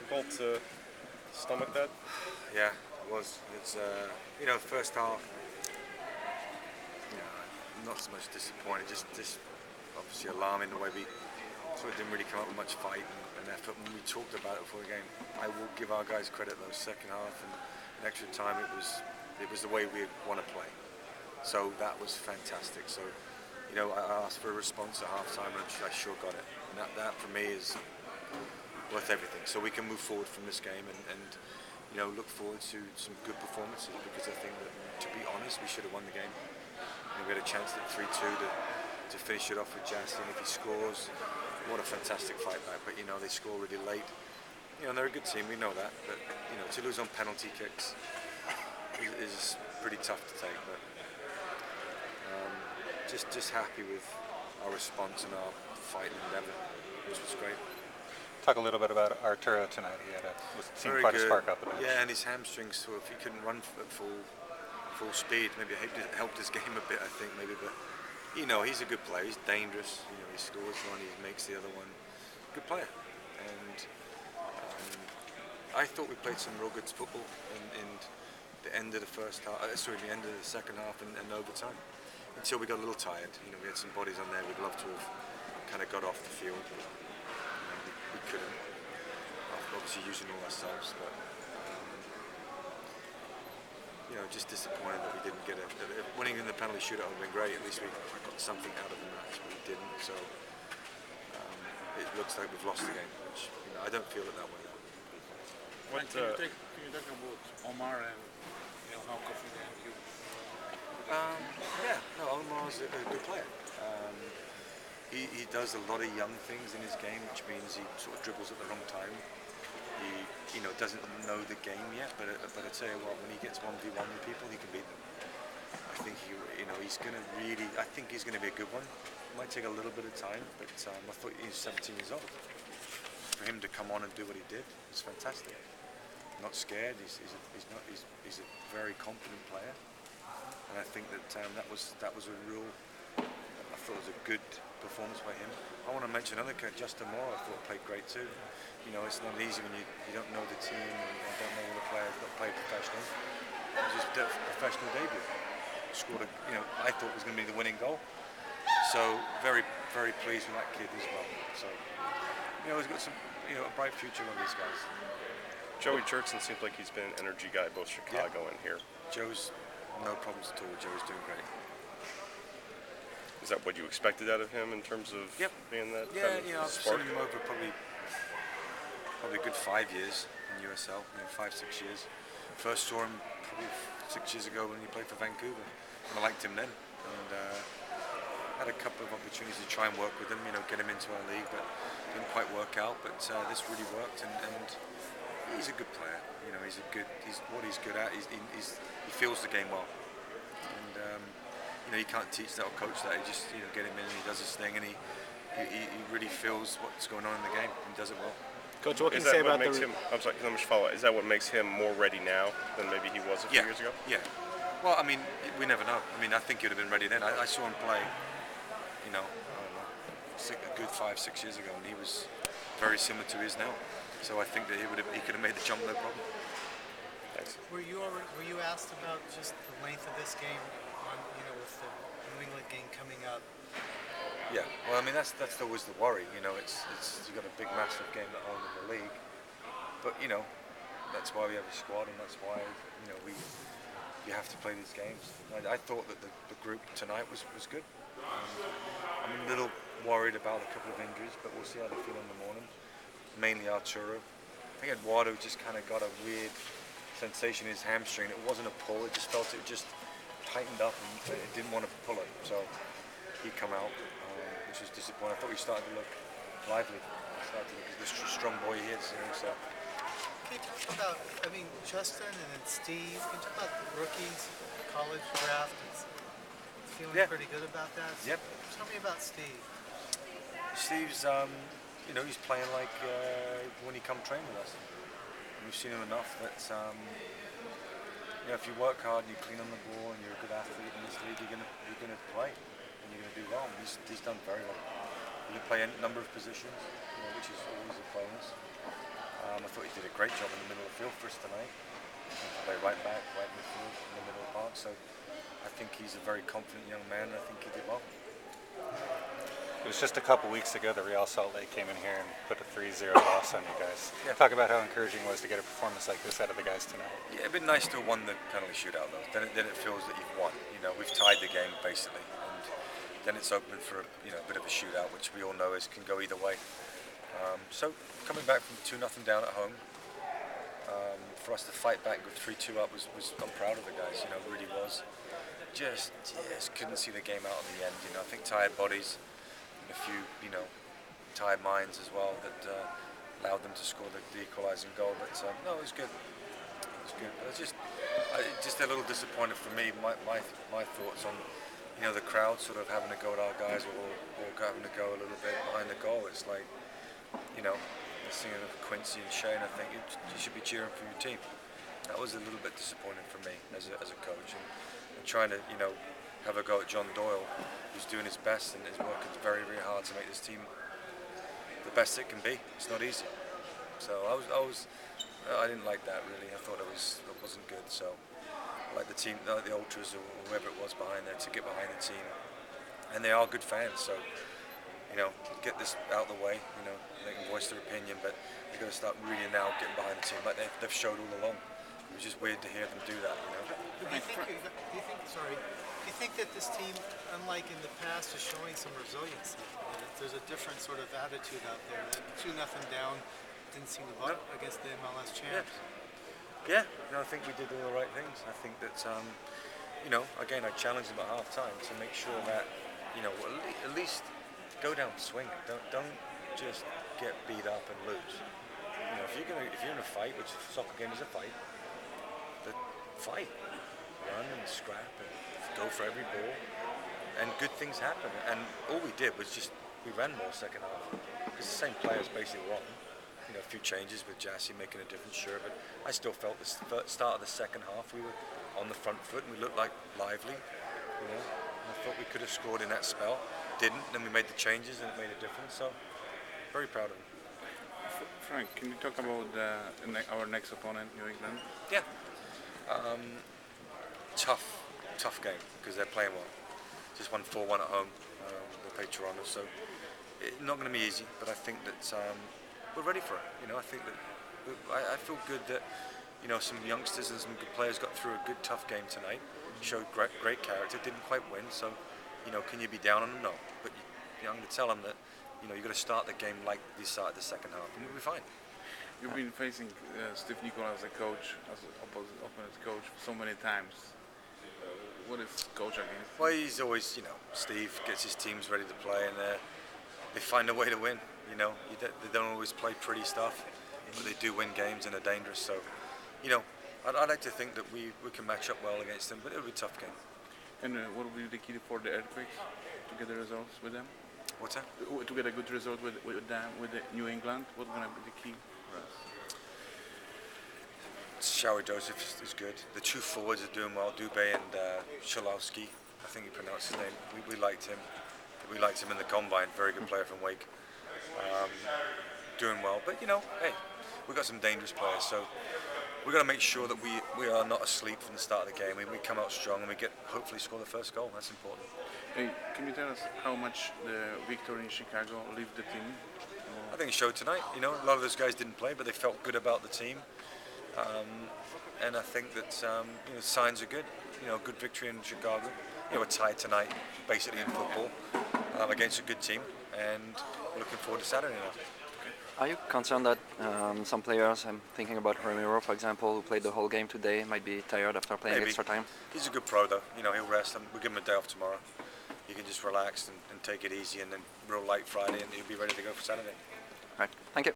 difficult to stomach that? Yeah, it was. It's first half. Not so much disappointed. Just obviously alarming the way we sort of didn't really come up with much fight and effort. When we talked about it before the game, I will give our guys credit though. Second half and extra time, it was the way we want to play. So that was fantastic. So I asked for a response at half time and I sure got it. And that for me is worth everything. So we can move forward from this game and look forward to some good performances, because I think that, to be honest, we should have won the game. We had a chance at 3-2 to finish it off with Justin. If he scores, what a fantastic fight back. But they score really late. They're a good team, we know that. But to lose on penalty kicks is pretty tough to take. But just happy with our response and our fight endeavour, which was great. Talk a little bit about Arturo tonight. He seemed quite a spark up. Yeah, and his hamstrings. So if he couldn't run at full speed, maybe it helped his game a bit. I think maybe, but he's a good player. He's dangerous. He scores one, he makes the other one. Good player, and I thought we played some real good football in the end of the first half. The end of the second half and overtime. Until we got a little tired. We had some bodies on there we'd love to have kind of got off the field. We couldn't. Obviously using all ourselves, but just disappointed that we didn't get it. Winning in the penalty shootout would have been great. At least we got something out of the match, but we didn't. So it looks like we've lost the game, which I don't feel it that way. Can you talk about Omar and how confident you? Omar's a good player. He does a lot of young things in his game, which means he sort of dribbles at the wrong time. He doesn't know the game yet, but I tell you what, when he gets 1v1 with people, he can beat them. I think he's going to really. I think he's going to be a good one. It might take a little bit of time, but I thought he's 17 years old. For him to come on and do what he did, it's fantastic. Not scared. He's a very confident player, and I think that that was a real. I thought it was a good performance by him. I want to mention another guy, Justin Moore. I thought played great too. It's not easy when you don't know the team and don't know all the players that play professional. It was his professional debut. Scored I thought was going to be the winning goal. So very, very pleased with that kid as well. So he's got some a bright future on these guys. Joey Jurtson seems like he's been an energy guy both Chicago and here. Joe's no problems at all. Joe's doing great. Is that what you expected out of him in terms of being that kind of I've spark? seen him over probably a good 5 years in USL, 5-6 years. First saw him probably 6 years ago when he played for Vancouver, and I liked him then. And had a couple of opportunities to try and work with him, get him into our league, but didn't quite work out. But this really worked, and he's a good player. He's what he's good at. He feels the game well, and you can't teach that or coach that. You just get him in and he does his thing, and he really feels what's going on in the game and does it well. Coach, what can Is you say that what about makes him? I'm sorry, let me just follow. Is that what makes him more ready now than maybe he was a few years ago? Yeah. Well, we never know. I think he'd have been ready then. I saw him play, I don't know, a good 5-6 years ago, and he was very similar to his now. So I think that he could have made the jump no problem. Thanks. Were you asked about just the length of this game, with the New England game coming up? Yeah, well, that's always the worry. It's you got a big, massive game at home in the league, but that's why we have a squad, and that's why you have to play these games. I thought that the group tonight was good. I'm a little worried about a couple of injuries, but we'll see how they feel in the morning. Mainly Arturo. I think Eduardo just kind of got a weird sensation in his hamstring. It wasn't a pull; it just felt it just tightened up, and it didn't want to pull it. So he come out, which was disappointing. I thought he started to look lively. Started to look like the strong boy he is. So. Can you talk about, Justin and then Steve, can you talk about the rookies, college draft? It's feeling pretty good about that? Yep. Tell me about Steve. Steve's, he's playing like when he come train with us. And we've seen him enough that, if you work hard and you clean on the ball and you're a good athlete in this league, you're gonna play and you're gonna do well. And he's done very well. He can play a number of positions, which is always a bonus. I thought he did a great job in the middle of the field for us tonight. Play right back, right midfield, in the middle of the park. So I think he's a very confident young man, and I think he did well. It was just a couple weeks ago that Real Salt Lake came in here and put a 3-0 loss on you guys. Yeah. Talk about how encouraging it was to get a performance like this out of the guys tonight. Yeah, it'd been nice to have won the penalty shootout though. Then it feels that you've won. You know, we've tied the game basically, and then it's open for a bit of a shootout, which we all know can go either way. So coming back from 2-0 down at home, for us to fight back with 3-2 up was I'm proud of the guys. You know, really was. Just couldn't see the game out in the end. You know, I think tired bodies. A few, tired minds as well that allowed them to score the equalising goal. But no, it was good. It was good. But it's just a little disappointed for me. My thoughts on, the crowd sort of having to go at our guys or having to go a little bit behind the goal. It's like, singing of Quincy and Shane. I think you should be cheering for your team. That was a little bit disappointing for me as a coach, and trying to have a go at John Doyle, who's doing his best and is working very, very hard to make this team the best it can be. It's not easy. So I didn't like that really. I thought it wasn't good. So I like the team, the ultras or whoever it was behind there to get behind the team, and they are good fans. So get this out of the way. They can voice their opinion, but they've got to start really now getting behind the team like they've showed all along. It was just weird to hear them do that. Do you think that this team, unlike in the past, is showing some resiliency? There's a different sort of attitude out there. That 2-0 down didn't seem to buck against the MLS champs. Yeah, I think we did all the right things. I think that, again, I challenged them at half time to make sure that, at least go down swinging. Don't just get beat up and lose. If you're in a fight, which a soccer game is a fight, then fight, run and scrap and go for every ball, and good things happen. And all we did was we ran more second half because the same players basically were on. A few changes with Jassy making a different shirt, but I still felt the start of the second half we were on the front foot and we looked like lively. And I thought we could have scored in that spell. Didn't. Then we made the changes and it made a difference. So very proud of him. Frank, can you talk about our next opponent, New England? Yeah. Tough game because they're playing well. Just won 4-1 at home. They played Toronto, so it's not going to be easy. But I think that we're ready for it. I think that I feel good that some youngsters and some good players got through a good tough game tonight. Showed great character. Didn't quite win, so can you be down on them? No. But I'm going to tell them that you've got to start the game like you started the second half, and we'll be fine. You've been facing Steve Nicola as a coach, as an opponent coach, so many times. What is coach against? Well, he's always, Steve gets his teams ready to play, and they find a way to win. They don't always play pretty stuff, but they do win games and are dangerous. So, I'd like to think that we can match up well against them, but it'll be a tough game. And what will be the key for the Earthquakes to get the results with them? What's that? To get a good result with them, with the New England, what's going to be the key for us? Shower Joseph is good. The two forwards are doing well, Dubé and Chalowski. I think he pronounced his name. We liked him. We liked him in the combine. Very good player from Wake. Doing well, but hey, we got some dangerous players. So we've got to make sure that we are not asleep from the start of the game. We come out strong and we hopefully score the first goal. That's important. Hey, can you tell us how much the victory in Chicago lifted the team? I think it showed tonight. A lot of those guys didn't play, but they felt good about the team. And I think that signs are good. Good victory in Chicago. We're tied tonight, basically in football, against a good team, and we're looking forward to Saturday now. Are you concerned that some players, I'm thinking about Ramiro, for example, who played the whole game today, might be tired after playing extra time? He's a good pro, though. He'll rest, and we'll give him a day off tomorrow. He can just relax and take it easy, and then real light Friday, and he'll be ready to go for Saturday. Right. Thank you.